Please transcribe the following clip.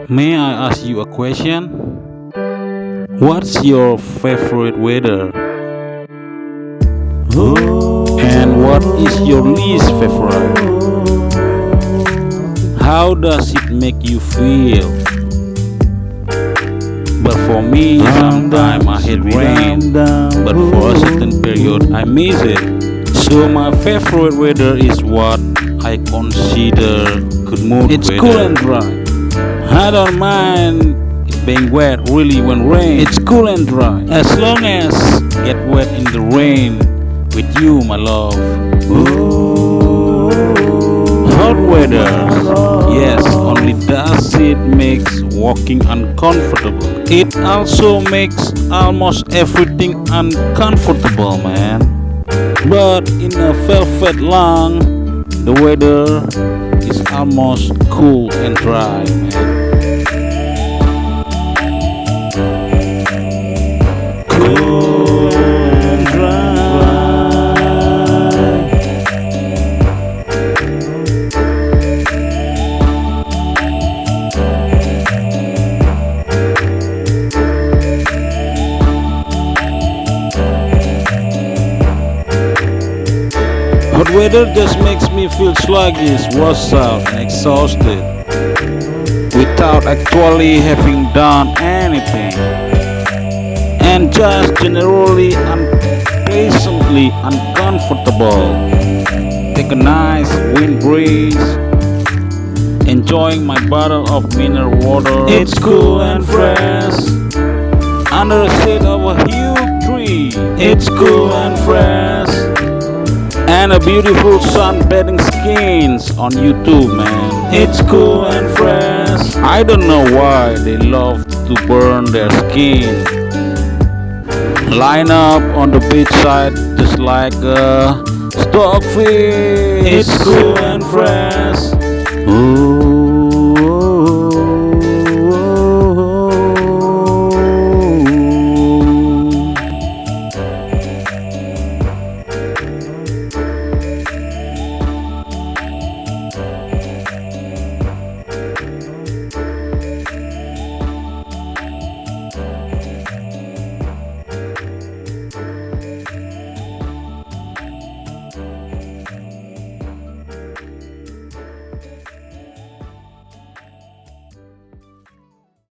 May I ask you a question? What's your favorite weather? And what is your least favorite? How does it make you feel? But for me, sometimes I hate rain, but for a certain period I miss it. So my favorite weather is what I consider good mood It's weather. cool and dry. I don't mind it being wet really when rain. It's cool and dry. As long as get wet in the rain with you, my love. Hot weather, yes, only does it makes walking uncomfortable. It also makes almost everything uncomfortable, man. But in a velvet lung, the weather is almost cool and dry, man. Cool and dry. Hot weather just makes me feel sluggish, washed out, and exhausted without actually having done anything, and just generally unpleasantly uncomfortable. Take a nice wind breeze, enjoying my bottle of mineral water. It's cool and fresh under the shade of a huge tree. It's cool and fresh, and a beautiful sunbathing skins on YouTube, man. It's cool and fresh. I don't know why they love to burn their skin. Line up on the beachside just like a stockfish. It's cool and fresh. Ooh.